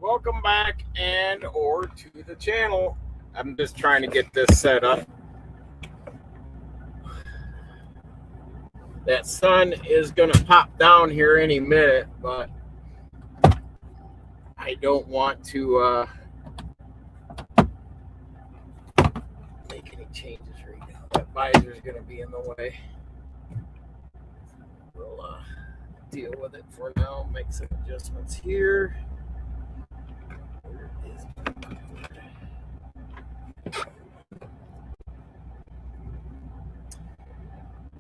welcome back and or to the channel. I'm just trying to get this set up. That sun is going to pop down here any minute, but I don't want to make any changes right now. That visor is going to be in the way. We'll deal with it for now. Make some adjustments here. Where is my keyboard?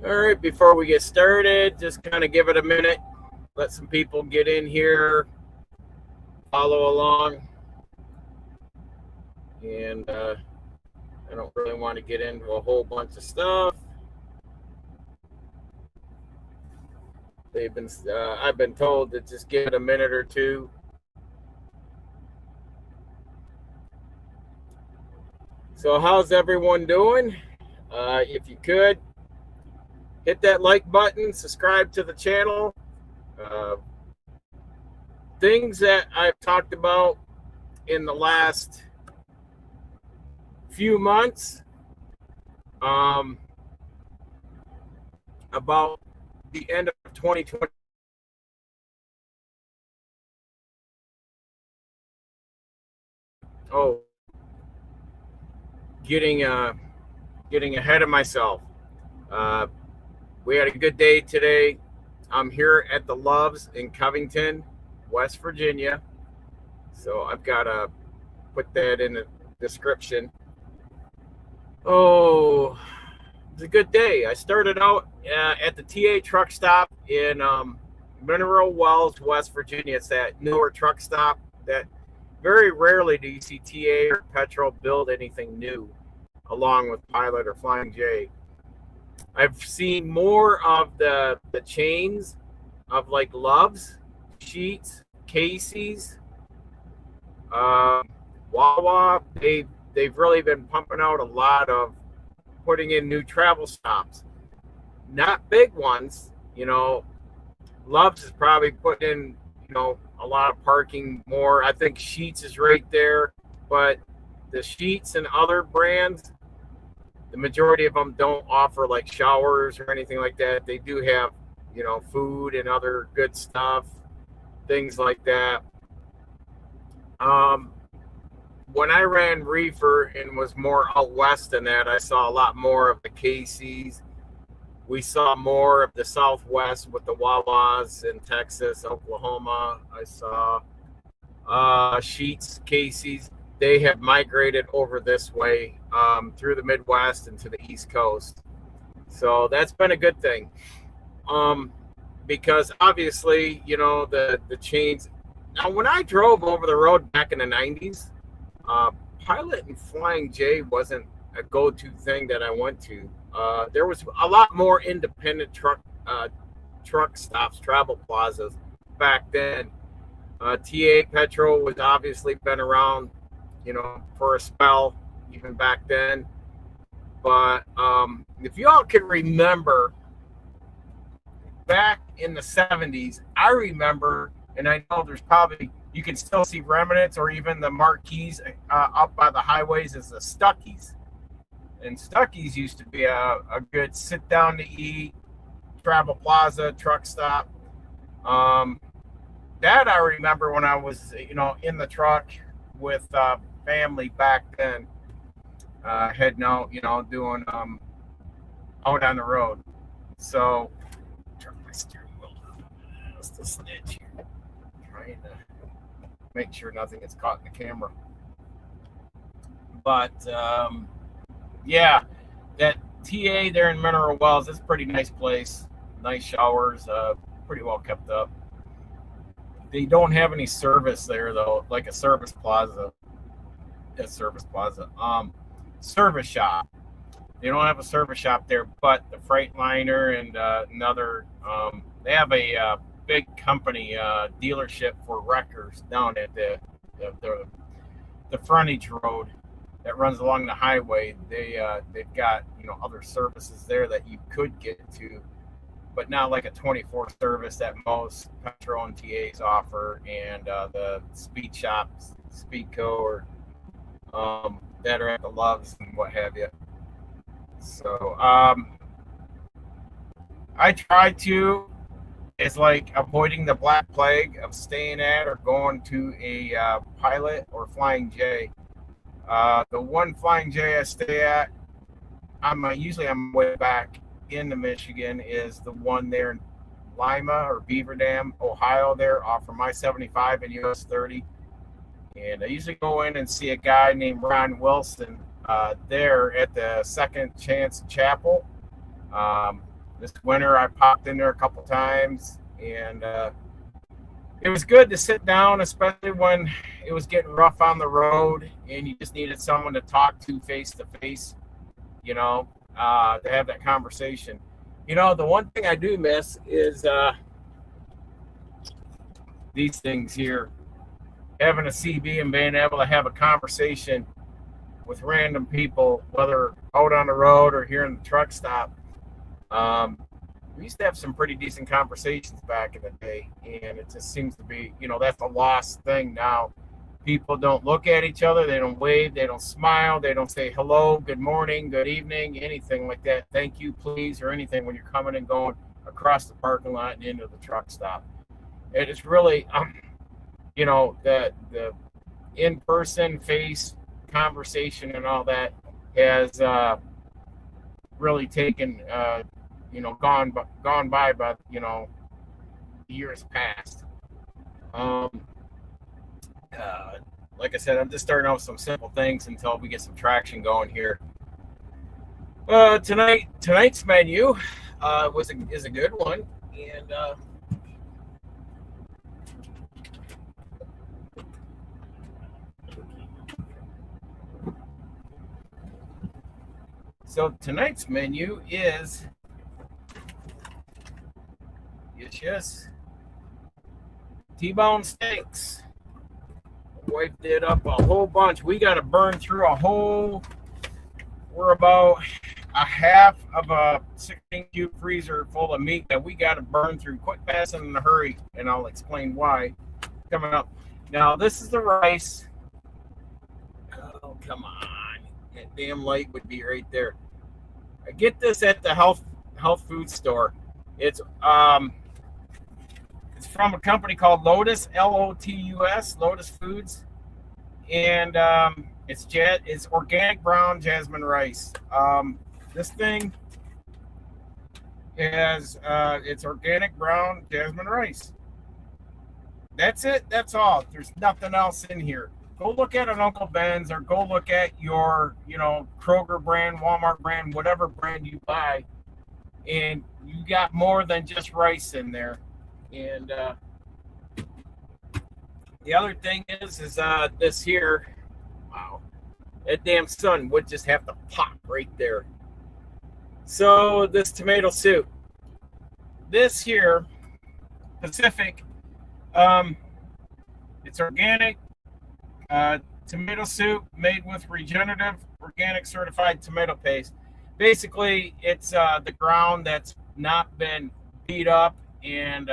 All right, before we get started, just kind of give it a minute. Let some people get in here, follow along. And I don't really want to get into a whole bunch of stuff. I've been told to just give it a minute or two. So how's everyone doing? If you could, hit that like button, subscribe to the channel. Things that I've talked about in the last few months about the end of 2020. Oh, getting ahead of myself. We had a good day today. I'm here at the Loves in Covington, West Virginia. So I've got to put that in the description. Oh, it's a good day. I started out at the TA truck stop in Mineral Wells, West Virginia. It's that newer truck stop that very rarely do you see TA or Petrol build anything new along with Pilot or Flying J. I've seen more of the chains of like Loves, Sheets, Casey's, Wawa. They've really been pumping out a lot of putting in new travel stops. Not big ones, Loves is probably putting in, a lot of parking more. I think Sheets is right there, but the Sheets and other brands, the majority of them don't offer like showers or anything like that. They do have, food and other good stuff, things like that. When I ran reefer and was more out west than that, I saw a lot more of the Casey's. We saw more of the Southwest with the Wawas in Texas, Oklahoma. I saw Sheets, Casey's. They have migrated over this way through the Midwest and to the East Coast. So that's been a good thing. Because obviously, the chains. Now, when I drove over the road back in the 90s, Pilot and Flying J wasn't a go-to thing that I went to. There was a lot more independent truck stops, travel plazas back then. TA Petrol was obviously been around, for a spell, even back then. But if y'all can remember, back in the 70s, I remember, and I know there's probably, you can still see remnants or even the marquees up by the highways as the Stuckies. And Stuckies used to be a good sit down to eat, travel plaza, truck stop. That I remember when I was, in the truck with family back then, heading out, doing out on the road. So, turn my steering wheel down. That's the snitch here. Trying to make sure nothing gets caught in the camera. But yeah, that TA there in Mineral Wells is a pretty nice place. Nice showers, pretty well kept up. They don't have any service there though, like a service plaza. Service shop. They don't have a service shop there, but the Freightliner and another, they have a big company dealership for wreckers down at the frontage road that runs along the highway. They've got other services there that you could get to. but not like a 24 service that most petrol and TAs offer, and the speed shops, Speedco, or that are at the Loves and what have you. So I try to. It's like avoiding the black plague of staying at or going to a Pilot or Flying J. The one Flying J I stay at, usually on my way back into Michigan, is the one there in Lima or Beaver Dam, Ohio, there off of I-75 and US 30. And I usually go in and see a guy named Ron Wilson there at the Second Chance Chapel. This winter, I popped in there a couple times, and it was good to sit down, especially when it was getting rough on the road and you just needed someone to talk to face to face, to have that conversation. The one thing I do miss is these things here, having a CB and being able to have a conversation with random people, whether out on the road or here in the truck stop. We used to have some pretty decent conversations back in the day, and it just seems to be, that's a lost thing now. People don't look at each other, they don't wave, they don't smile, they don't say hello, good morning, good evening, anything like that, thank you, please, or anything when you're coming and going across the parking lot and into the truck stop. It is really, the in-person face conversation and all that has really taken gone by years past. Like I said, I'm just starting out with some simple things until we get some traction going here. Tonight's menu is a good one, and so tonight's menu is yes, T-bone steaks. Wiped it up a whole bunch. We got to burn through we're about a half of a 16 cube freezer full of meat that we got to burn through. Quit passing in a hurry, and I'll explain why coming up. Now, this is the rice. Oh, come on. That damn light would be right there. I get this at the health food store. It's from a company called Lotus, Lotus, Lotus Foods, and it's organic brown jasmine rice. This thing has it's organic brown jasmine rice. That's it. That's all. There's nothing else in here. Go look at an Uncle Ben's, or go look at your Kroger brand, Walmart brand, whatever brand you buy, and you got more than just rice in there. And the other thing is this here. Wow, that damn sun would just have to pop right there. So this tomato soup, this here, Pacific, it's organic tomato soup made with regenerative organic certified tomato paste. Basically, it's the ground that's not been beat up and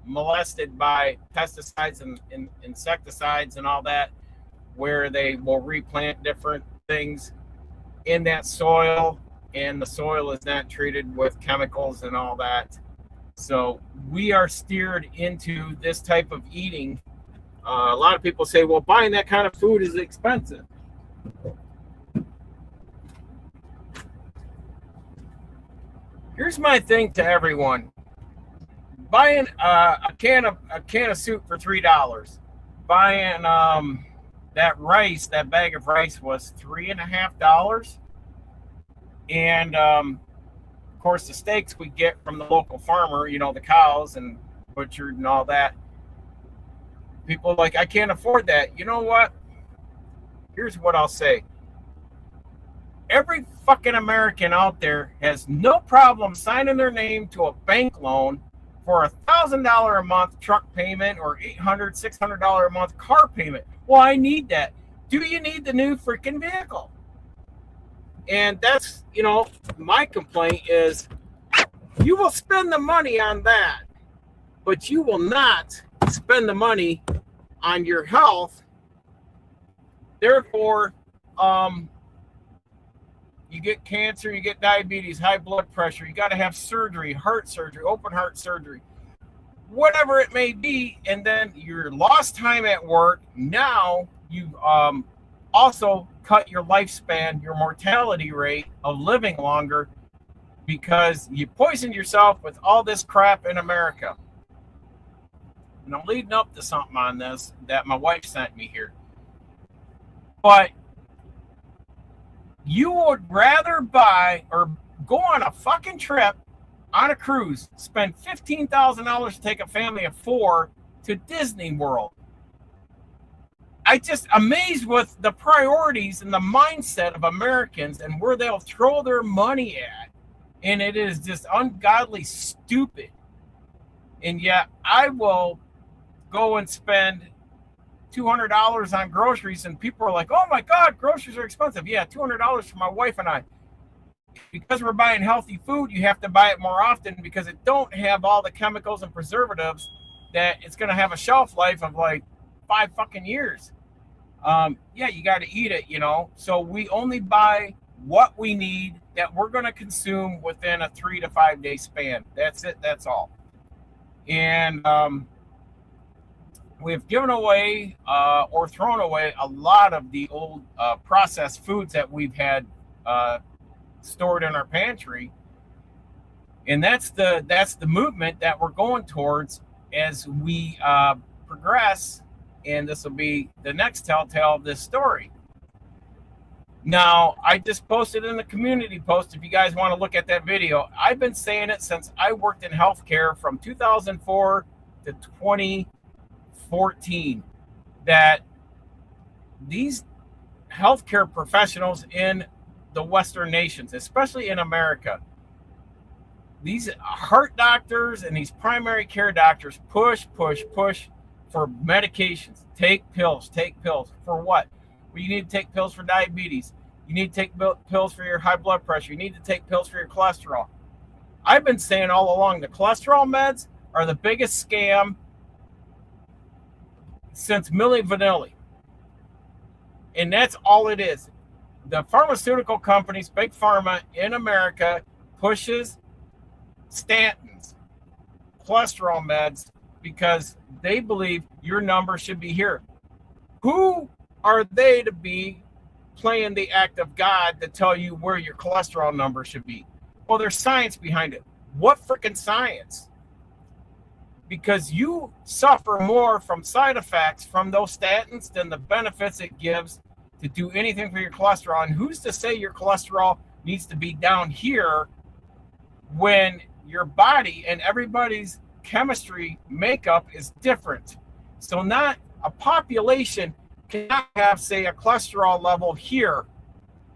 molested by pesticides and insecticides and all that, where they will replant different things in that soil, and the soil is not treated with chemicals and all that. So we are steered into this type of eating. A lot of people say, well, buying that kind of food is expensive. Here's my thing to everyone. Buying a can of soup for $3. Buying that rice, that bag of rice was $3.50. And of course, the steaks we get from the local farmer, the cows and butchered and all that. People are like, I can't afford that. You know what? Here's what I'll say. Every fucking American out there has no problem signing their name to a bank loan for $1,000 a month truck payment or $800, $600 a month car payment. Well, I need that. Do you need the new freaking vehicle? And that's, my complaint is You will spend the money on that, but you will not spend the money on your health. Therefore, you get cancer, you get diabetes, high blood pressure, you got to have surgery, heart surgery, open heart surgery, whatever it may be, and then your lost time at work. Now you also cut your lifespan, your mortality rate of living longer, because you poisoned yourself with all this crap in America. And I'm leading up to something on this that my wife sent me here. But you would rather buy or go on a fucking trip on a cruise, spend $15,000 to take a family of 4 to Disney World. I just amazed with the priorities and the mindset of Americans and where they'll throw their money at. And it is just ungodly stupid. And yet I will go and spend $200 on groceries, and people are like, oh my God, groceries are expensive. Yeah, $200 for my wife and I. Because we're buying healthy food, you have to buy it more often because it don't have all the chemicals and preservatives that it's going to have a shelf life of like 5 fucking years. Yeah, you got to eat it, you know. So we only buy what we need that we're going to consume within a 3 to 5 day span. That's it. That's all. And we've given away or thrown away a lot of the old processed foods that we've had stored in our pantry. And that's the movement that we're going towards as we progress. And this will be the next telltale of this story. Now, I just posted in the community post, if you guys want to look at that video. I've been saying it since I worked in healthcare from 2004 to 2014, that these healthcare professionals in the Western nations, especially in America, these heart doctors and these primary care doctors push for medications. Take pills. For what? Well, you need to take pills for diabetes. You need to take pills for your high blood pressure. You need to take pills for your cholesterol. I've been saying all along, the cholesterol meds are the biggest scam since Milli Vanilli. And that's all it is. The pharmaceutical companies, big pharma in America, pushes statins, cholesterol meds, because they believe your number should be here. Who are they to be playing the act of God to tell you where your cholesterol number should be? Well, there's science behind it. What freaking science? Because you suffer more from side effects from those statins than the benefits it gives to do anything for your cholesterol. And who's to say your cholesterol needs to be down here when your body and everybody's chemistry makeup is different? So not a population cannot have, say, a cholesterol level here,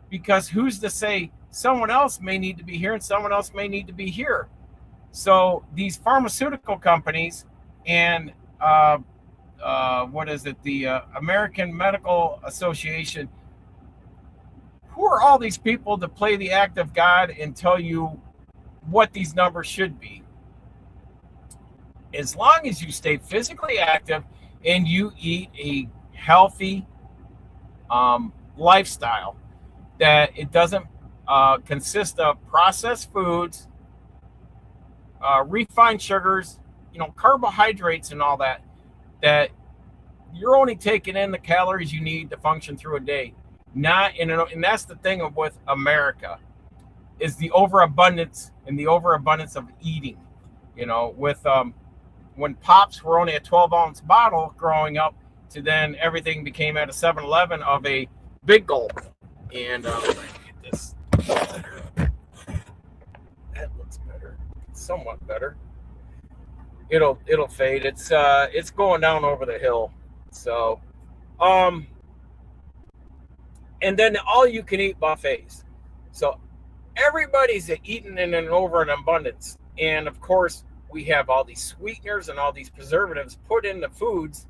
because who's to say someone else may need to be here and someone else may need to be here? So these pharmaceutical companies and the American Medical Association, who are all these people to play the act of God and tell you what these numbers should be? As long as you stay physically active and you eat a healthy lifestyle, that it doesn't consist of processed foods, refined sugars, carbohydrates and all that, that you're only taking in the calories you need to function through a day. And that's the thing with America, is the overabundance of eating. With when Pops were only a 12-ounce bottle growing up, to then everything became at a 7-Eleven of a big gulp. And get this better. That looks better, somewhat better. It'll fade. It's going down over the hill. So, and then all you can eat buffets. So everybody's eating in an overabundance, and of course we have all these sweeteners and all these preservatives put in the foods,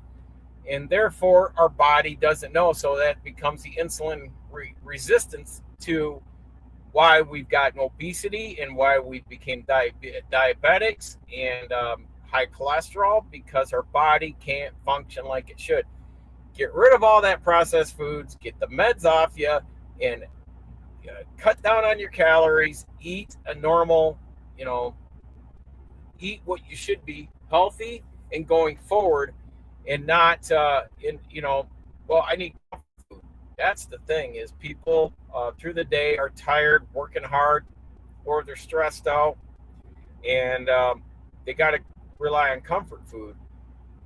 and therefore our body doesn't know. So that becomes the insulin resistance to why we've gotten obesity and why we became diabetics and high cholesterol, because our body can't function like it should. Get rid of all that processed foods, get the meds off you, and cut down on your calories, eat a normal, you know, eat what you should be, healthy and going forward, and not well, I need comfort food. That's the thing, is people through the day are tired, working hard, or they're stressed out, and they got to rely on comfort food.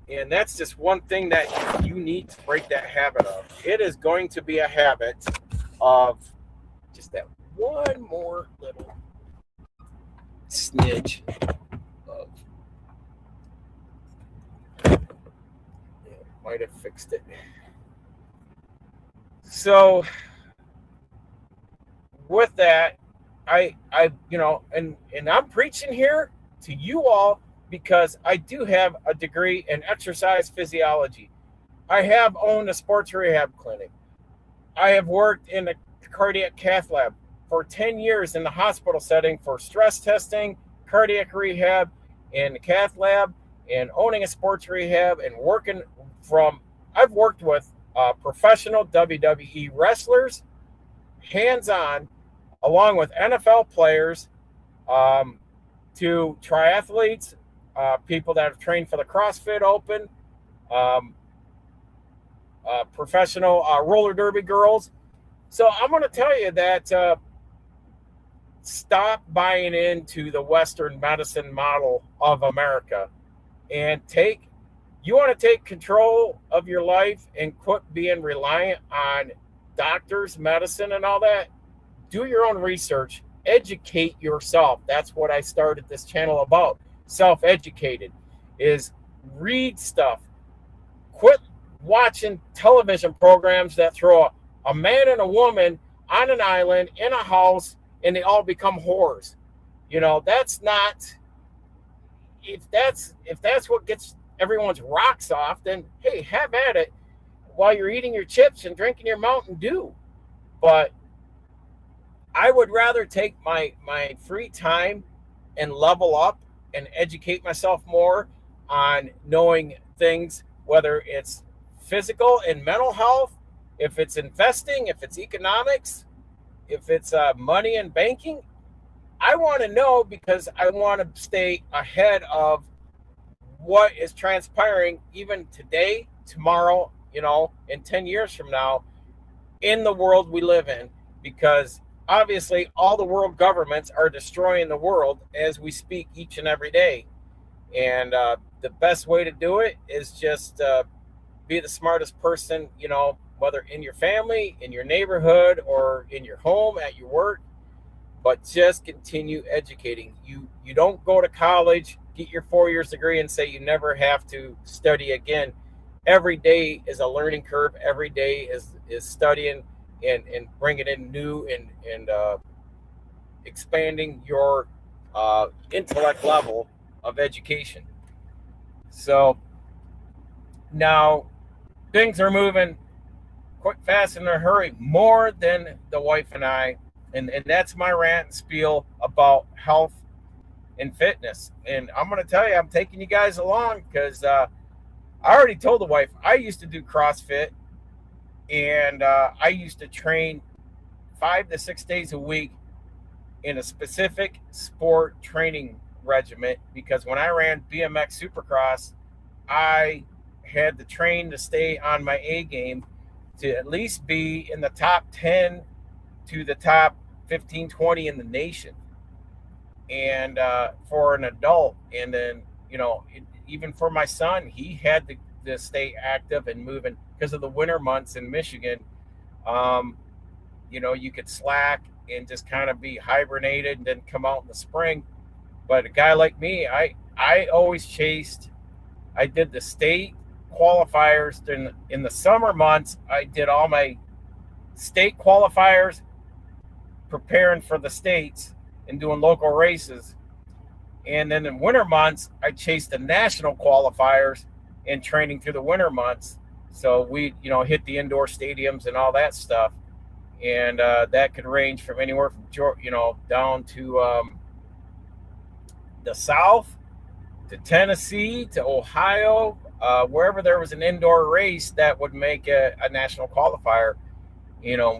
And that's just one thing that you need to break that habit of. It is going to be a habit of just that one more little snitch of, might have fixed it. So with that, I and I'm preaching here to you all because I do have a degree in exercise physiology. I have owned a sports rehab clinic. I have worked in a cardiac cath lab for 10 years in the hospital setting for stress testing, cardiac rehab, and the cath lab, and owning a sports rehab, and I've worked with professional WWE wrestlers, hands-on, along with NFL players, to triathletes, people that have trained for the CrossFit Open, professional roller derby girls. So I'm going to tell you that stop buying into the Western medicine model of America, and you want to take control of your life and quit being reliant on doctors, medicine, and all that. Do your own research. Educate yourself. That's what I started this channel about. Self-educated is read stuff. Quit watching television programs that throw a man and a woman on an island in a house and they all become whores. That's not, if that's what gets everyone's rocks off, then hey, have at it while you're eating your chips and drinking your Mountain Dew. But I would rather take my free time and level up and educate myself more on knowing things, whether it's physical and mental health, if it's investing, if it's economics, if it's money and banking. I want to know because I want to stay ahead of what is transpiring even today, tomorrow, and 10 years from now in the world we live in, because obviously all the world governments are destroying the world as we speak each and every day. And the best way to do it is just be the smartest person, whether in your family, in your neighborhood, or in your home, at your work. But just continue educating. You don't go to college, get your 4 years degree, and say you never have to study again. Every day is a learning curve. Every day is studying and bringing in new and expanding your intellect level of education. So now things are moving quick, fast, and in a hurry, more than the wife and I. And that's my rant and spiel about health and fitness. And I'm going to tell you, I'm taking you guys along because I already told the wife I used to do CrossFit, and I used to train 5 to 6 days a week in a specific sport training regiment, because when I ran BMX Supercross, I had to train to stay on my A game to at least be in the top 10 to the top 15, 20 in the nation. And for an adult, and then, even for my son, he had to stay active and moving because of the winter months in Michigan. You could slack and just kind of be hibernated and then come out in the spring. But a guy like me, I always chased. I did the state qualifiers in the summer months. I did all my state qualifiers, preparing for the states and doing local races. And then in winter months, I chased the national qualifiers and training through the winter months. So we, hit the indoor stadiums and all that stuff. and that could range from anywhere from down to the South to Tennessee to Ohio, wherever there was an indoor race that would make a national qualifier.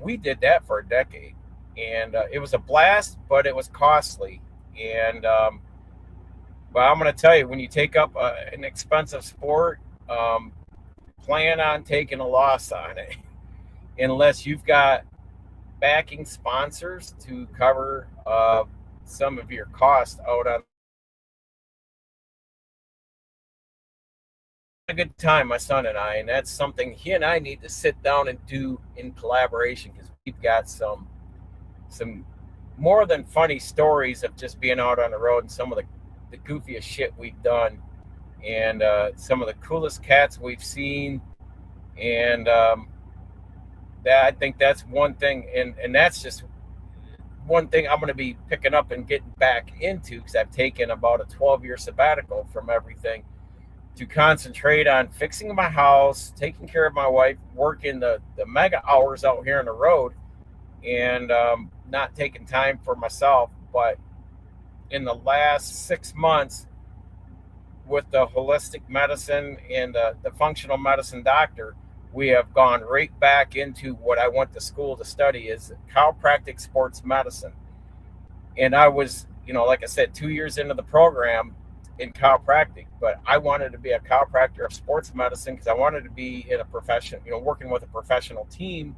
We did that for a decade, and it was a blast, but it was costly. And but I'm going to tell you, when you take up an expensive sport, plan on taking a loss on it, unless you've got backing sponsors to cover some of your costs out on a good time, my son and I, and that's something he and I need to sit down and do in collaboration, because we've got some more than funny stories of just being out on the road, and some of the goofiest shit we've done, and some of the coolest cats we've seen, and that I think that's one thing, and that's just one thing I'm going to be picking up and getting back into, because I've taken about a 12-year sabbatical from everything to concentrate on fixing my house, taking care of my wife, working the mega hours out here on the road, and not taking time for myself. But in the last 6 months, with the holistic medicine and the functional medicine doctor, we have gone right back into what I went to school to study, is chiropractic sports medicine. And I was, like I said, 2 years into the program in chiropractic, but I wanted to be a chiropractor of sports medicine, because I wanted to be in a profession, working with a professional team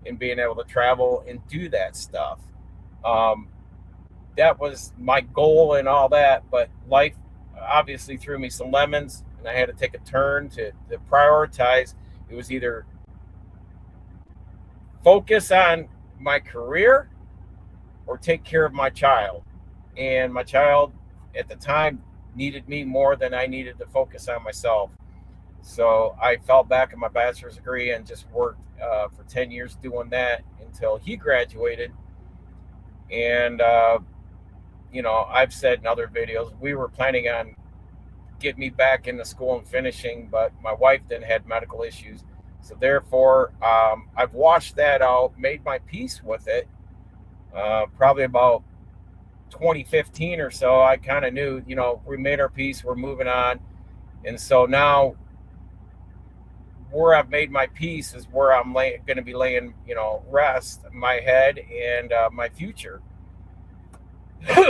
and being able to travel and do that stuff. Um, that was my goal and all that, but life obviously threw me some lemons, and I had to take a turn to prioritize. It was either focus on my career or take care of my child. And my child at the time needed me more than I needed to focus on myself. So I fell back on my bachelor's degree and just worked for 10 years doing that until he graduated. And, I've said in other videos, we were planning on getting me back into school and finishing, but my wife then had medical issues. So therefore, I've washed that out, made my peace with it. Probably about 2015 or so, I kind of knew, we made our peace, we're moving on. And so now, where I've made my peace is where I'm going to be laying, rest my head and my future.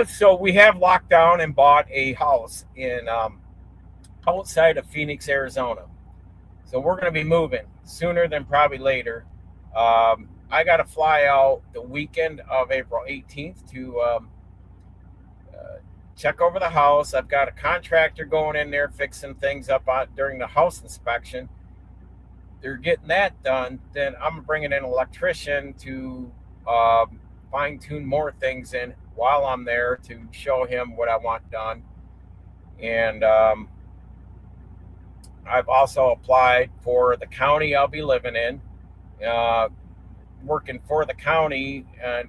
So we have locked down and bought a house in outside of Phoenix, Arizona. So we're going to be moving sooner than probably later. I got to fly out the weekend of April 18th to check over the house. I've got a contractor going in there fixing things up during the house inspection. They're getting that done. Then I'm bringing in an electrician to fine tune more things in while I'm there, to show him what I want done. And I've also applied for the county I'll be living in, working for the county at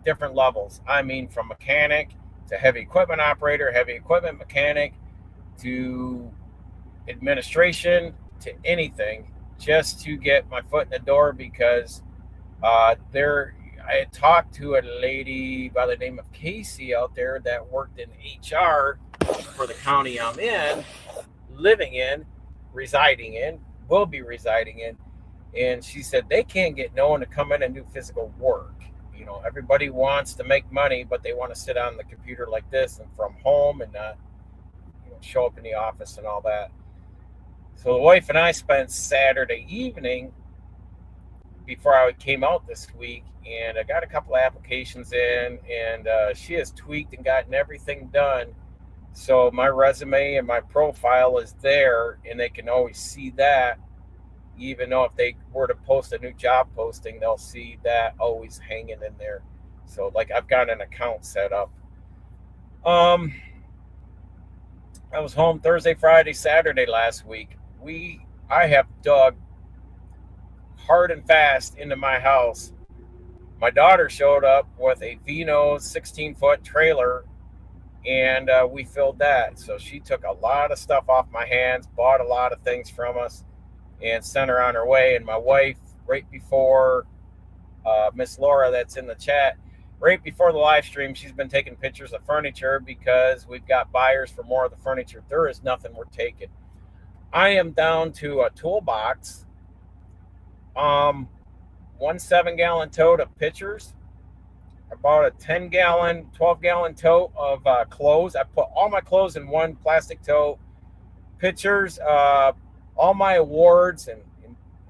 different levels. I mean, from mechanic to heavy equipment operator, heavy equipment mechanic, to administration, to anything, just to get my foot in the door, because I had talked to a lady by the name of Casey out there that worked in HR for the county I'm in, living in, residing in, will be residing in. And she said they can't get no one to come in and do physical work. Everybody wants to make money, but they want to sit on the computer like this and from home, and not show up in the office and all that. So the wife and I spent Saturday evening before I came out this week, and I got a couple of applications in, and she has tweaked and gotten everything done. So my resume and my profile is there, and they can always see that. Even though if they were to post a new job posting, they'll see that always hanging in there. So like, I've got an account set up. I was home Thursday, Friday, Saturday last week. I have dug hard and fast into my house. My daughter showed up with a Vino 16-foot trailer, and we filled that. So she took a lot of stuff off my hands, bought a lot of things from us, and sent her on her way. And my wife, right before Miss Laura that's in the chat. Right before the live stream, she's been taking pictures of furniture because we've got buyers for more of the furniture. There is nothing we're taking. I am down to a toolbox, 1 7-gallon tote of pitchers, about a 10-gallon, 12-gallon tote of clothes. I put all my clothes in one plastic tote, pictures, all my awards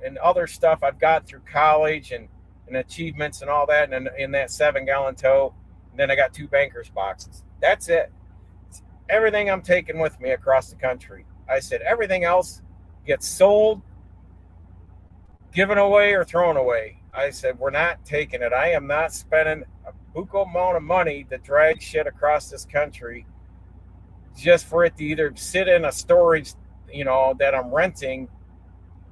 and other stuff I've got through college and achievements and all that in that 7-gallon tote. And then I got 2 banker's boxes. That's it. It's everything I'm taking with me across the country. I said everything else gets sold, given away, or thrown away. I said, we're not taking it. I am not spending a buku amount of money to drag shit across this country just for it to either sit in a storage, that I'm renting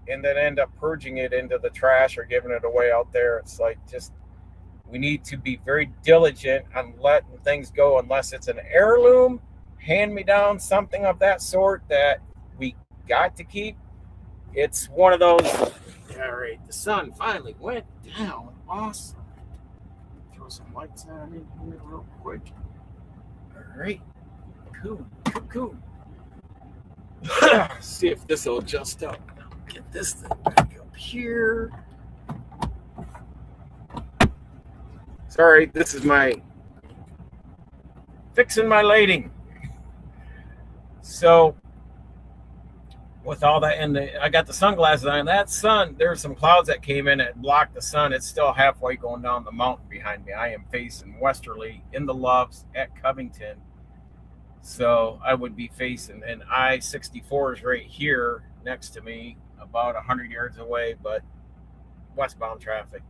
and then end up purging it into the trash or giving it away out there. It's like, just, we need to be very diligent on letting things go unless it's an heirloom, hand-me-down, something of that sort that we got to keep. It's one of those. All right, the sun finally went down. Awesome. Throw some lights on in here real quick. All right. Cool. See if this will adjust up. Get this thing back up here. Sorry, this is my fixing my lighting. So with all that, and I got the sunglasses on. That sun, there's some clouds that came in that blocked the sun. It's still halfway going down the mountain behind me. I am facing westerly in the Loves at Covington. So I would be facing, and I-64 is right here next to me, about 100 yards away, but westbound traffic,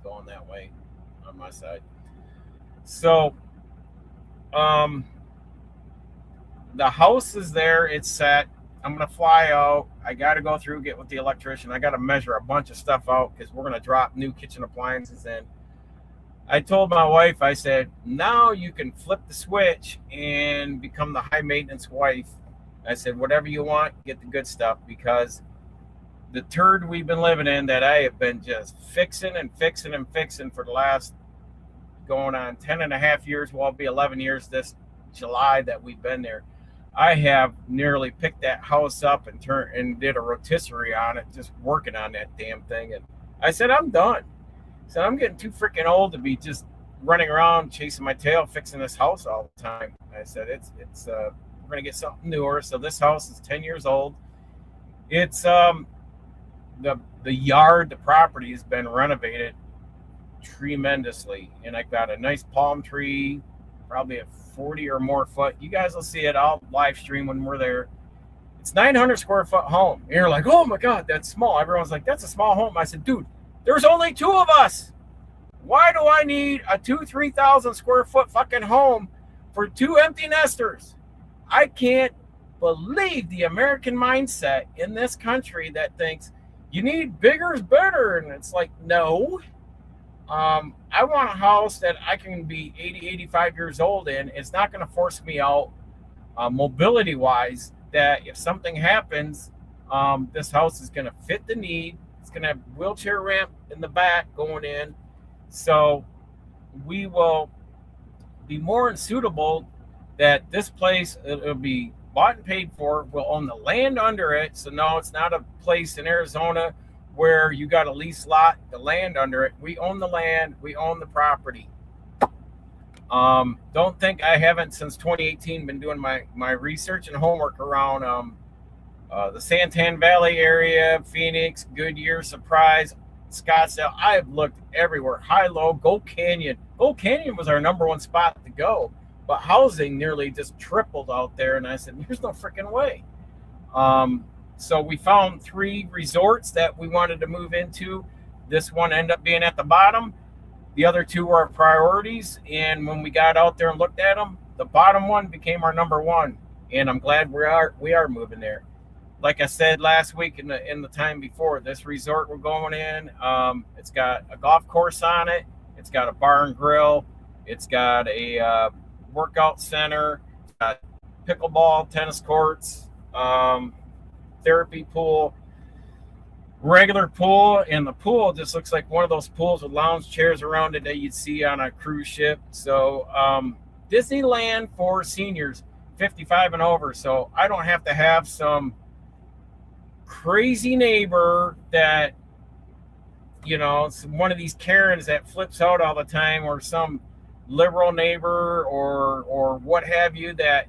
going that way on my side. So the house is there. It's set. I'm going to fly out. I got to go through, get with the electrician. I got to measure a bunch of stuff out because we're going to drop new kitchen appliances in. I told my wife, I said, now you can flip the switch and become the high maintenance wife. I said, whatever you want, get the good stuff, because the turd we've been living in that I have been just fixing for the last going on 10 and a half years. Well, it'll be 11 years this July that we've been there. I have nearly picked that house up and did a rotisserie on it, just working on that damn thing. And I said, I'm done. So I'm getting too freaking old to be just running around chasing my tail, fixing this house all the time. I said, we're going to get something newer. So this house is 10 years old. It's, the yard, the property has been renovated tremendously. And I got a nice palm tree, probably a 40 or more foot. You guys will see it. I'll live stream when we're there. It's 900 square foot home. And you're like, oh my God, that's small. Everyone's like, that's a small home. I said, dude, there's only 2 of us. Why do I need a 3,000 square foot fucking home for 2 empty nesters? I can't believe the American mindset in this country that thinks you need bigger is better. And it's like, no. I want a house that I can be 80, 85 years old in. It's not going to force me out mobility wise, that if something happens, this house is going to fit the need. It's going to have wheelchair ramp in the back going in. So we will be more than suitable that this place, it'll be bought and paid for. We'll own the land under it. So no, it's not a place in Arizona where you got a lease lot, the land under it. We own the land. We own the property. Don't think I haven't since 2018 been doing my research and homework around the Santan Valley area, Phoenix, Goodyear, Surprise, Scottsdale. I have looked everywhere. High, low, Gold Canyon. Gold Canyon was our number 1 spot to go, but housing nearly just tripled out there. And I said, there's no freaking way. So we found 3 resorts that we wanted to move into. This one ended up being at the bottom. The other 2 were our priorities. And when we got out there and looked at them, the bottom one became our number 1. And I'm glad we are moving there. Like I said last week in the time before, this resort we're going in, it's got a golf course on it. It's got a bar and grill. It's got a workout center. It's got pickleball, tennis courts, therapy pool. regular pool, and the pool just looks like one of those pools with lounge chairs around it that you'd see on a cruise ship. So Disneyland for seniors 55 and over, so I don't have to have some crazy neighbor that, you know, one of these Karens that flips out all the time, or some liberal neighbor or what have you, that,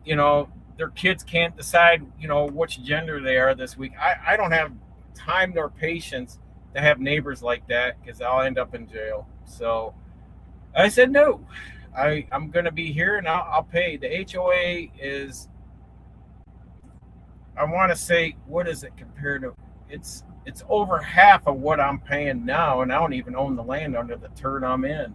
you know, their kids can't decide, you know, which gender they are this week. I don't have time nor patience to have neighbors like that, because I'll end up in jail. So I said no. I'm going to be here, and I'll pay. The HOA is, I want to say, what is it compared to? It's over half of what I'm paying now, and I don't even own the land under the turn I'm in.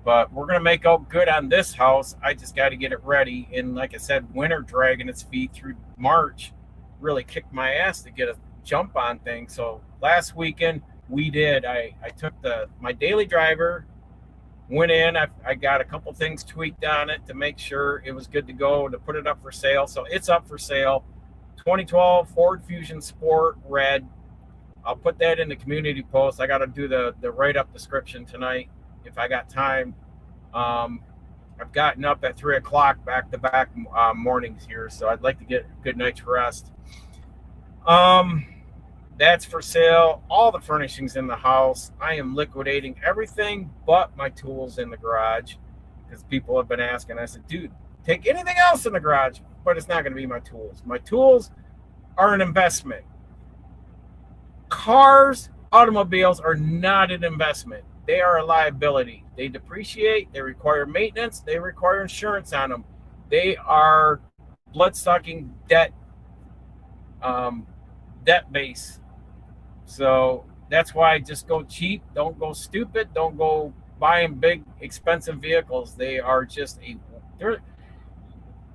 But we're going to make out good on this house. I just got to get it ready. And like I said, winter dragging its feet through March really kicked my ass to get a jump on things. So last weekend we did. I took my daily driver, went in. I got a couple things tweaked on it to make sure it was good to go, to put it up for sale. So it's up for sale. 2012 Ford Fusion Sport red. I'll put that in the community post. I got to do the write-up description tonight if I got time. I've gotten up at 3 o'clock back-to-back mornings here, so I'd like to get a good night's rest. That's for sale. All the furnishings in the house. I am liquidating everything but my tools in the garage, because people have been asking. I said, dude, take anything else in the garage, but it's not going to be my tools. My tools are an investment. Cars, automobiles are not an investment. They are a liability. They depreciate. They require maintenance. They require insurance on them. They are blood-sucking debt base. So that's why I just go cheap. Don't go stupid. Don't go buying big, expensive vehicles. They are just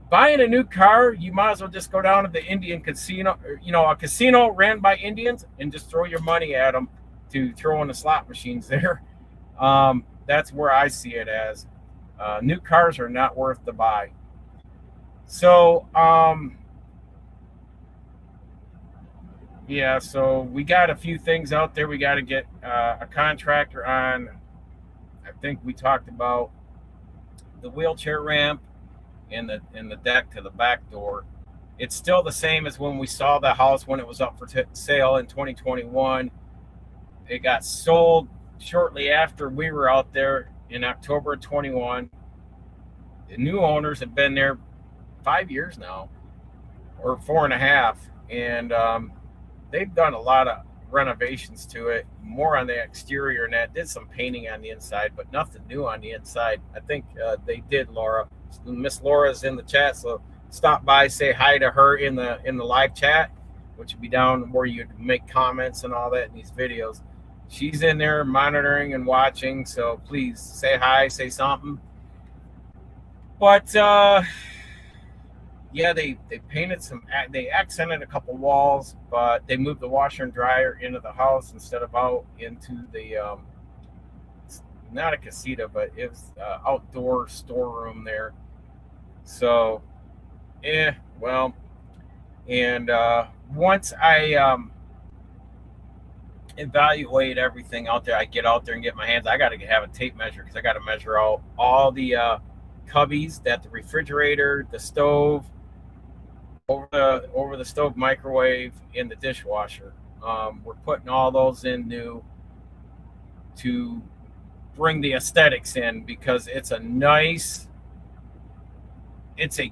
buying a new car. You might as well just go down to the Indian casino, you know, a casino ran by Indians, and just throw your money at them to throw in the slot machines there. That's where I see it as. New cars are not worth the buy. So, yeah, so we got a few things out there. We got to get a contractor on. I think we talked about the wheelchair ramp and the deck to the back door. It's still the same as when we saw the house when it was up for sale in 2021. It got sold shortly after we were out there in October of 21. The new owners have been there 5 years now, or 4.5, and they've done a lot of renovations to it, more on the exterior, and that did some painting on the inside, but nothing new on the inside. I think they did, Laura. Miss Laura's in the chat, so stop by, say hi to her in the live chat, which would be down where you make comments and all that in these videos. She's in there monitoring and watching, so please say hi, say something. But yeah, they painted they accented a couple walls, but they moved the washer and dryer into the house instead of out into the not a casita, but it was outdoor storeroom there. So well, and once I evaluate everything out there, I get out there and get my hands. I got to have a tape measure, because I got to measure out all the cubbies, that the refrigerator, the stove, over the stove, microwave, and the dishwasher. We're putting all those in new to bring the aesthetics in, because it's a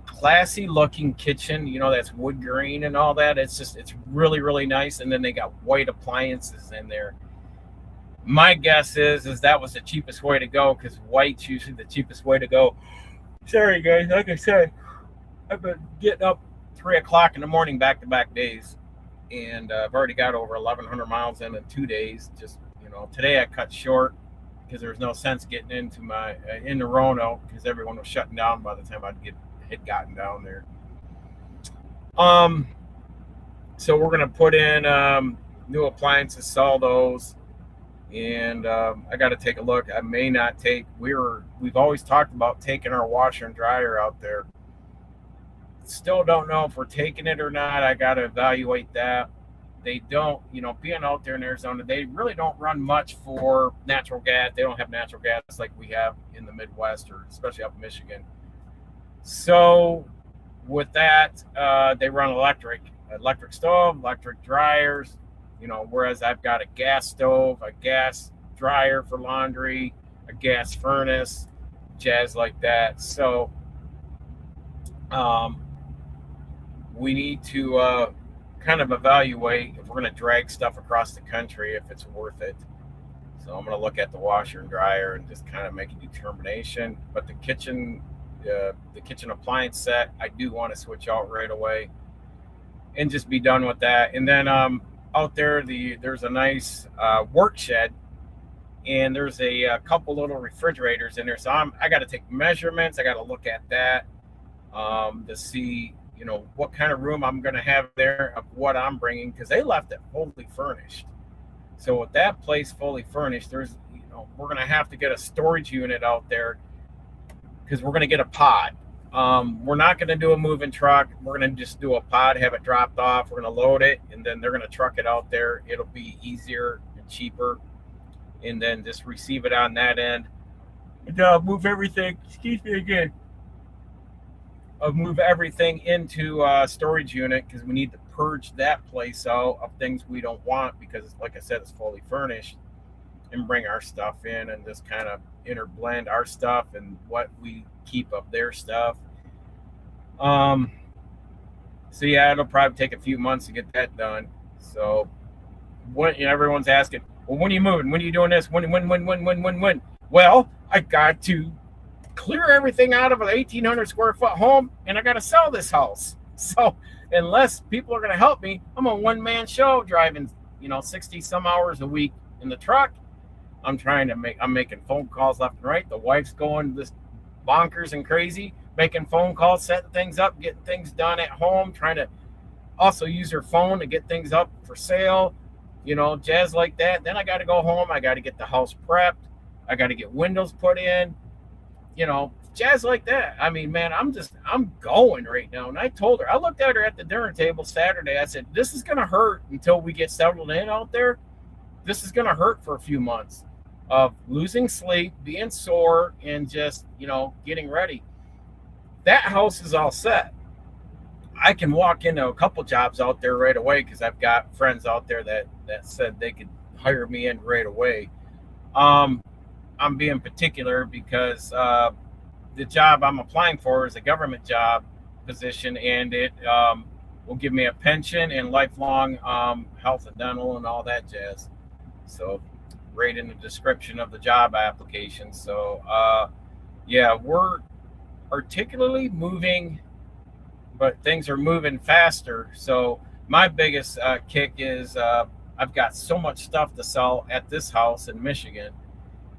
classy looking kitchen, you know, that's wood grain and all that. It's really, really nice. And then they got white appliances in there. My guess is that was the cheapest way to go, because white's usually the cheapest way to go. Sorry, guys. Like I said, I've been getting up 3 o'clock in the morning back-to-back days, and I've already got over 1,100 miles in 2 days. Just, you know, today I cut short because there was no sense getting into into Roanoke, because everyone was shutting down by the time had gotten down there. So we're gonna put in new appliances, sell those, and I got to take a look. I may not take. We've always talked about taking our washer and dryer out there. Still don't know if we're taking it or not. I got to evaluate that. they don't, being out there in Arizona, they really don't run much for natural gas. They don't have natural gas like we have in the Midwest, or especially up in Michigan. So with that, they run electric stove, electric dryers, whereas I've got a gas stove, a gas dryer for laundry, a gas furnace, jazz like that. So um, we need to kind of evaluate if we're going to drag stuff across the country, if it's worth it. So I'm going to look at the washer and dryer and just kind of make a determination. But the kitchen appliance set, I do want to switch out right away and just be done with that. And then out there, there's a nice work shed, and there's a couple little refrigerators in there. So I got to take measurements. I got to look at that to see, what kind of room I'm going to have there, of what I'm bringing, because they left it fully furnished. So with that place fully furnished, there's, we're going to have to get a storage unit out there, because we're going to get a pod. We're not going to do a moving truck. We're going to just do a pod, have it dropped off. We're going to load it, and then they're going to truck it out there. It'll be easier and cheaper, and then just receive it on that end. And move everything. Excuse me again. Move everything into a storage unit, because we need to purge that place out of things we don't want, because, like I said, it's fully furnished, and bring our stuff in and just kind of interblend our stuff and what we keep of their stuff. So yeah, it'll probably take a few months to get that done. So what, everyone's asking, well, when are you moving? When are you doing this? When? Well, I got to clear everything out of an 1,800 square foot home, and I got to sell this house. So unless people are going to help me, I'm a one-man show driving, 60 some hours a week in the truck. I'm making phone calls left and right. The wife's going this bonkers and crazy, making phone calls, setting things up, getting things done at home, trying to also use her phone to get things up for sale, jazz like that. Then I got to go home. I got to get the house prepped. I got to get windows put in, jazz like that. I mean, man, I'm going right now. And I told her, I looked at her at the dinner table Saturday. I said, this is going to hurt until we get settled in out there. This is going to hurt for a few months of losing sleep, being sore, and just, getting ready. That house is all set. I can walk into a couple jobs out there right away, because I've got friends out there that said they could hire me in right away. I'm being particular because the job I'm applying for is a government job position, and it will give me a pension and lifelong health and dental and all that jazz. So right in the description of the job application. So yeah, we're particularly moving, but things are moving faster. So my biggest kick is I've got so much stuff to sell at this house in Michigan,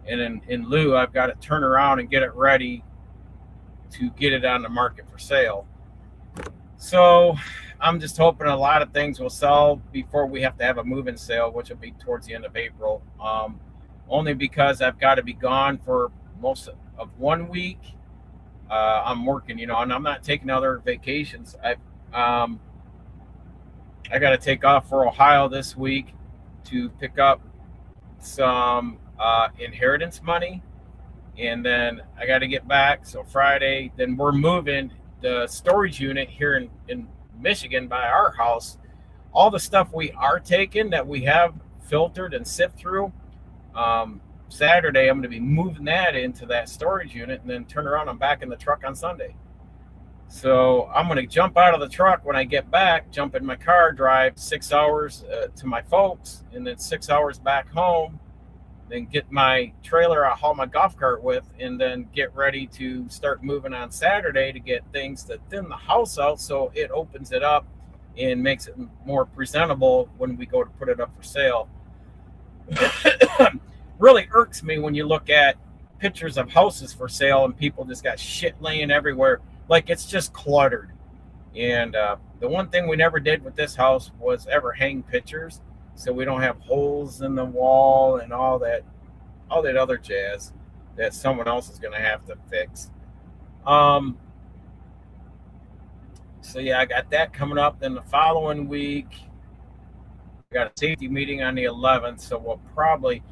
and in lieu, I've got to turn around and get it ready to get it on the market for sale. So I'm just hoping a lot of things will sell before we have to have a move-in sale, which will be towards the end of April. Only because I've got to be gone for most of 1 week. I'm working, and I'm not taking other vacations. I got to take off for Ohio this week to pick up some inheritance money, and then I got to get back. So Friday, then we're moving the storage unit here in Michigan by our house. All the stuff we are taking that we have filtered and sift through. Saturday, I'm going to be moving that into that storage unit, and then turn around. I'm back in the truck on Sunday. So I'm going to jump out of the truck when I get back, jump in my car, drive 6 hours to my folks, and then 6 hours back home, then get my trailer I haul my golf cart with, and then get ready to start moving on Saturday to get things to thin the house out so it opens it up and makes it more presentable when we go to put it up for sale. Really irks me when you look at pictures of houses for sale and people just got shit laying everywhere. Like, it's just cluttered. And the one thing we never did with this house was ever hang pictures, so we don't have holes in the wall and all that other jazz that someone else is going to have to fix. So yeah, I got that coming up. Then the following week, got a safety meeting on the 11th, so we'll probably,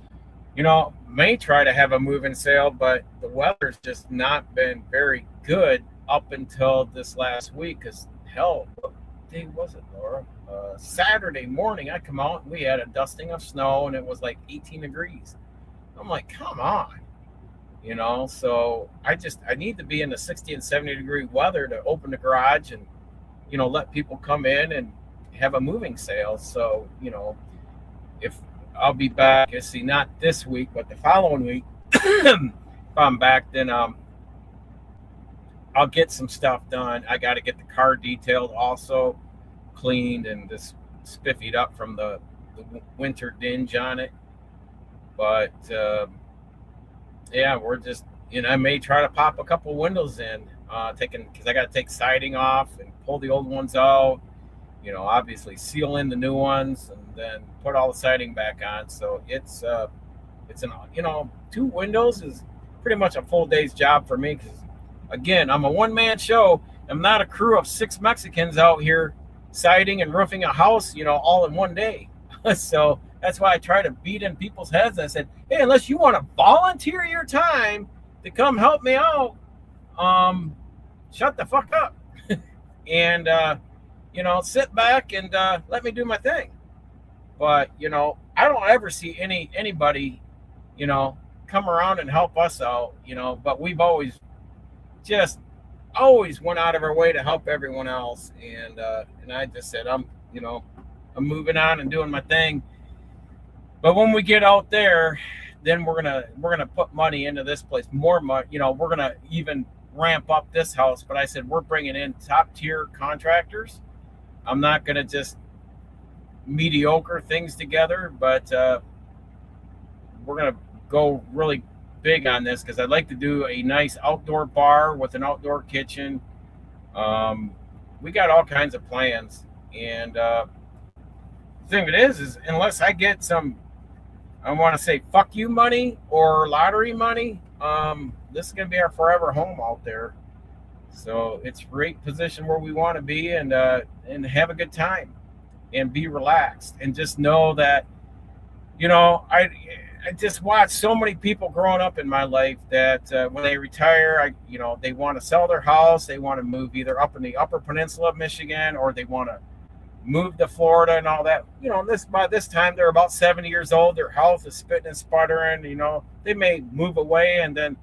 may try to have a move-in sale, but the weather's just not been very good up until this last week. Because hell, what day was it, Laura? Saturday morning, I come out and we had a dusting of snow, and it was like 18 degrees. I'm like, come on, So I need to be in the 60 and 70 degree weather to open the garage and let people come in and have a moving sale. So if I'll be back, not this week, but the following week, if I'm back, then I'll get some stuff done. I got to get the car detailed, also cleaned and just spiffied up from the winter dinge on it. But yeah, we're just, I may try to pop a couple windows in, because I got to take siding off and pull the old ones out, obviously seal in the new ones and then put all the siding back on. So it's an, 2 windows is pretty much a full day's job for me. Because again, I'm a one-man show. I'm not a crew of 6 Mexicans out here siding and roofing a house, all in one day. So that's why I try to beat in people's heads. I said, hey, unless you want to volunteer your time to come help me out, shut the fuck up and, sit back and let me do my thing. But, I don't ever see anybody, come around and help us out, but we've always went out of our way to help everyone else. And I just said, I'm moving on and doing my thing. But when we get out there, then we're gonna put money into this place, more money. We're gonna even ramp up this house. But I said we're bringing in top tier contractors. I'm not gonna just mediocre things together, but we're gonna go really big on this because I'd like to do a nice outdoor bar with an outdoor kitchen. We got all kinds of plans, and the thing of it is unless I get some, I want to say fuck you money or lottery money, this is going to be our forever home out there. So it's a great position where we want to be, and have a good time and be relaxed and just know that, I just watched so many people growing up in my life that when they retire, they want to sell their house. They want to move either up in the Upper Peninsula of Michigan, or they want to move to Florida and all that. By this time they're about 70 years old. Their health is spitting and sputtering. They may move away, and then,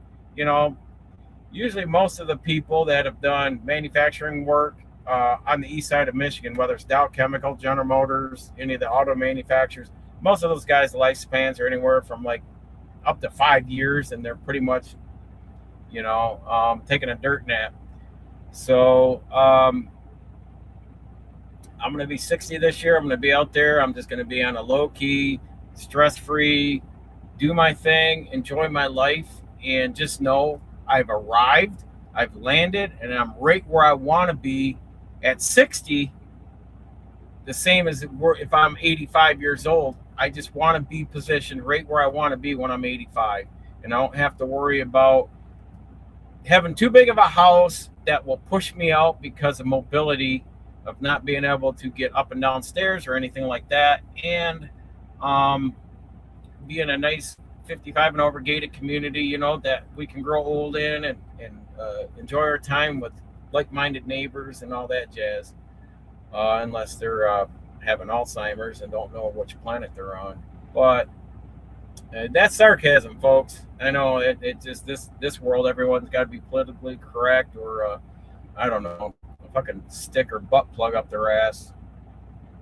usually most of the people that have done manufacturing work on the east side of Michigan, whether it's Dow Chemical, General Motors, any of the auto manufacturers, most of those guys' lifespans are anywhere from like up to 5 years, and they're pretty much, taking a dirt nap. So I'm going to be 60 this year. I'm going to be out there. I'm just going to be on a low key, stress free, do my thing, enjoy my life, and just know I've arrived, I've landed, and I'm right where I want to be at 60. The same as if I'm 85 years old. I just want to be positioned right where I want to be when I'm 85. And I don't have to worry about having too big of a house that will push me out because of mobility, of not being able to get up and down stairs or anything like that. And be in a nice 55 and over gated community, that we can grow old in and enjoy our time with like-minded neighbors and all that jazz. Unless they're having Alzheimer's and don't know which planet they're on. But that's sarcasm, folks. I know it just this world, everyone's got to be politically correct, or I don't know, a fucking stick or butt plug up their ass.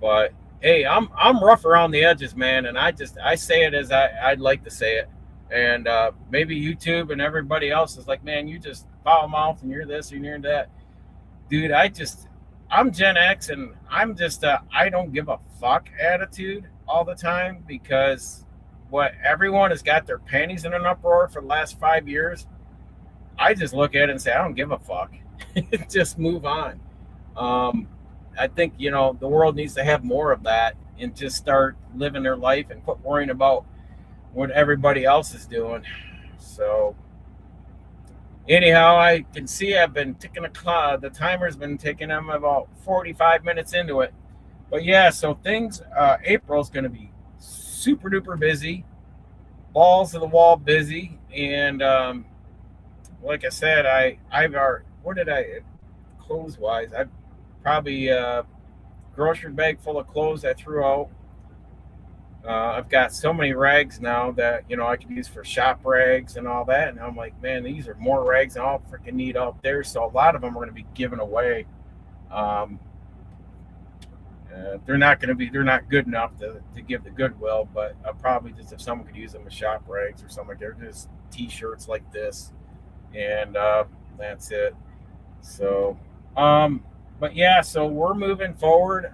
But hey, I'm rough around the edges, man, and I say it as I'd like to say it. And maybe YouTube and everybody else is like, man, you just foul mouth and you're this and you're that. Dude, I'm Gen X, and I'm just I don't give a fuck attitude all the time, because what everyone has got their panties in an uproar for the last 5 years. I just look at it and say, I don't give a fuck. Just move on. I think, the world needs to have more of that and just start living their life and quit worrying about what everybody else is doing. So anyhow, I can see I've been ticking the timer's been ticking. I'm about 45 minutes into it. But yeah, so things, April's going to be super duper busy, balls to the wall busy. And like I said, I've already, what did I, clothes wise, I probably grocery bag full of clothes I threw out. I've got so many rags now that I could use for shop rags and all that, and I'm like, man, these are more rags than I'll freaking need out there. So a lot of them are going to be given away. Um, they're not good enough to give the Goodwill, but probably just if someone could use them as shop rags or something like that, they're just T-shirts like this, and that's it. So, um, but yeah, so we're moving forward.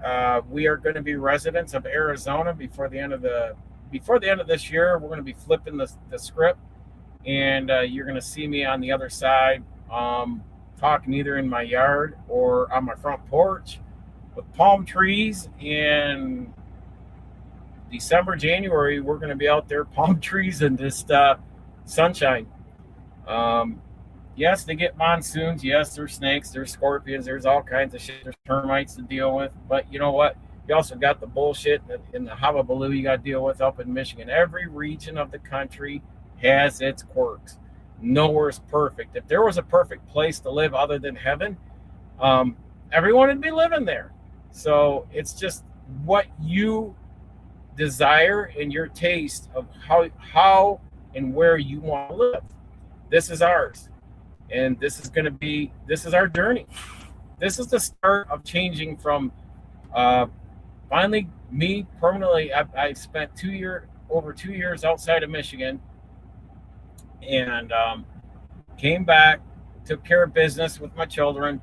We are going to be residents of Arizona before the end of this year. We're going to be flipping the script, and you're going to see me on the other side, talking either in my yard or on my front porch with palm trees. And December, January, we're going to be out there palm trees and just sunshine. Um, yes, they get monsoons. Yes, there's snakes, there's scorpions, there's all kinds of shit. There's termites to deal with. But you know what? You also got the bullshit and the hullabaloo you got to deal with up in Michigan. Every region of the country has its quirks. Nowhere's perfect. If there was a perfect place to live other than heaven, um, everyone would be living there. So it's just what you desire and your taste of how and where you want to live. This is ours, and this is our journey. This is the start of changing from uh, finally me permanently. I spent over 2 years outside of Michigan, and came back, took care of business with my children,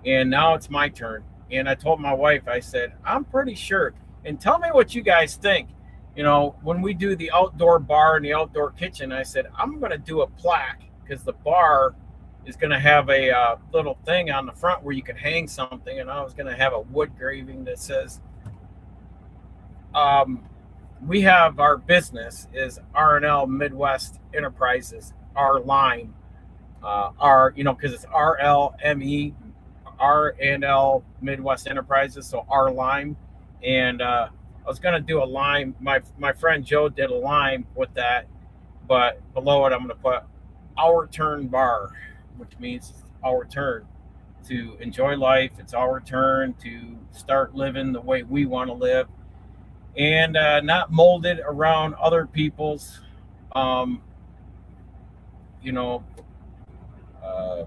and now it's my turn. And I told my wife, I said, I'm pretty sure, and tell me what you guys think. When we do the outdoor bar and the outdoor kitchen, I said, I'm going to do a plaque because the bar is going to have a little thing on the front where you can hang something. And I was going to have a wood graving that says, um, we have our business is R&L Midwest Enterprises, our line, because it's RLME, R&L Midwest Enterprises, so our line. And I was gonna do a line. My friend Joe did a line with that, but below it I'm gonna put our turn bar, which means it's our turn to enjoy life. It's our turn to start living the way we want to live, and not molded around other people's, um, you know, uh,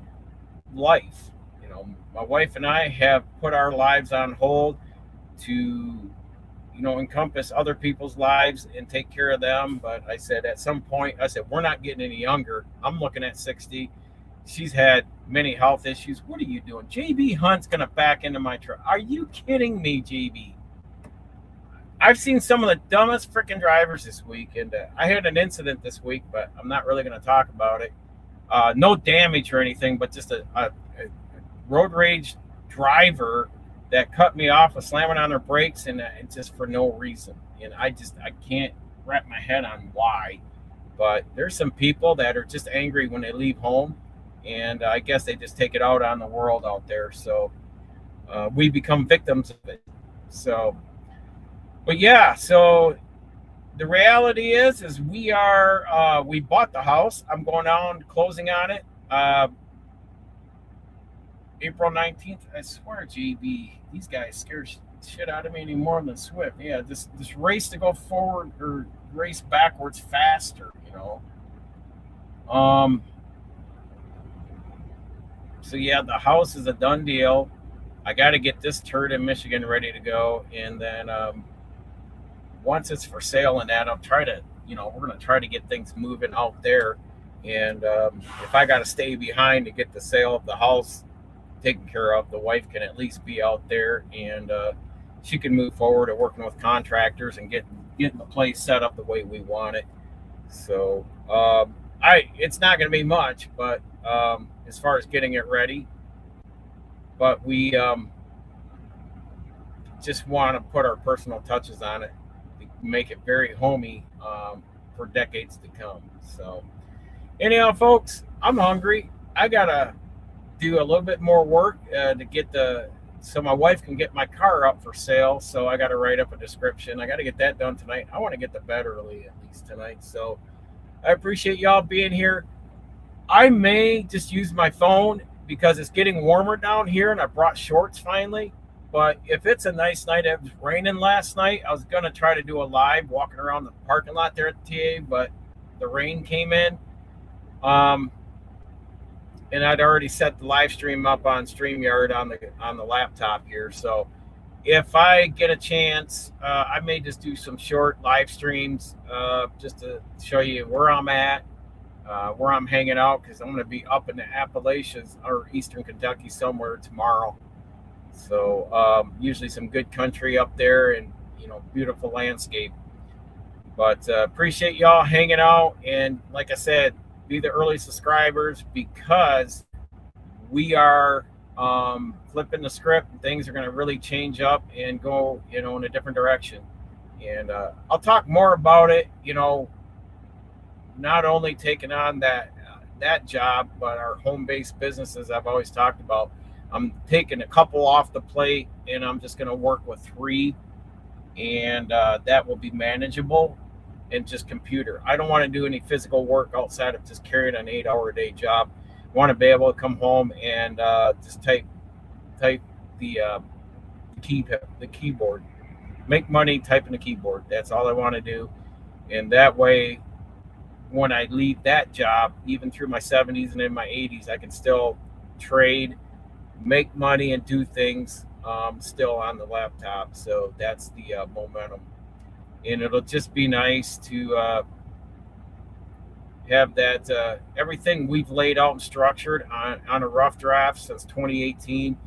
life. My wife and I have put our lives on hold to encompass other people's lives and take care of them. But I said at some point, I said, we're not getting any younger. I'm looking at 60. She's had many health issues. What are you doing? JB Hunt's going to back into my truck. Are you kidding me, JB? I've seen some of the dumbest freaking drivers this week. And I had an incident this week, but I'm not really going to talk about it. No damage or anything, but just a road rage driver that cut me off with slamming on their brakes, and just for no reason. And I can't wrap my head on why. But there's some people that are just angry when they leave home, and I guess they just take it out on the world out there. So we become victims of it. So, but yeah, so the reality is we bought the house. I'm going on closing on it. April 19th. I swear, JB, these guys scare shit out of me any more than Swift. Yeah, this race to go forward or race backwards faster. So yeah, the house is a done deal. I got to get this turd in Michigan ready to go, and then once it's for sale and that, we're gonna try to get things moving out there. And if I got to stay behind to get the sale of the house taken care of, the wife can at least be out there, and she can move forward at working with contractors and getting the place set up the way we want it. So it's not going to be much, but as far as getting it ready, but we just want to put our personal touches on it to make it very homey for decades to come. So anyhow, folks, I'm hungry. I gotta do a little bit more work to so my wife can get my car up for sale. So I got to write up a description. I got to get that done tonight. I want to get to bed early at least tonight. So I appreciate y'all being here. I may just use my phone because it's getting warmer down here and I brought shorts finally. But if it's a nice night, it was raining last night, I was going to try to do a live walking around the parking lot there at the TA, but the rain came in. And I'd already set the live stream up on StreamYard on the laptop here. So if I get a chance, I may just do some short live streams just to show you where I'm at, where I'm hanging out, because I'm going to be up in the Appalachians or Eastern Kentucky somewhere tomorrow. So usually some good country up there and, beautiful landscape. But appreciate y'all hanging out. And like I said, be the early subscribers because we are flipping the script and things are going to really change up and go, in a different direction. And I'll talk more about it, not only taking on that job, but our home-based businesses I've always talked about. I'm taking a couple off the plate and I'm just going to work with 3 and that will be manageable. And just computer. I don't want to do any physical work outside of just carrying an 8-hour-a-day job. I want to be able to come home and just type the keyboard, make money typing the keyboard. That's all I want to do. And that way, when I leave that job, even through my 70s and in my 80s, I can still trade, make money, and do things still on the laptop. So that's the momentum. And it'll just be nice to have that everything we've laid out and structured on a rough draft since 2018.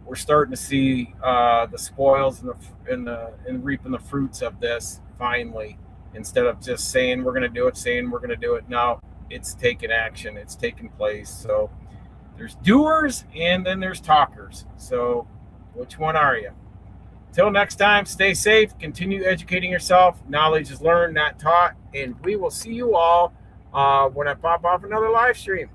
We're starting to see the spoils and reaping the fruits of this finally. Instead of just saying we're going to do it, now it's taking action. It's taking place. So there's doers and then there's talkers. So which one are you? Till next time, stay safe, continue educating yourself. Knowledge is learned, not taught. And we will see you all when I pop off another live stream.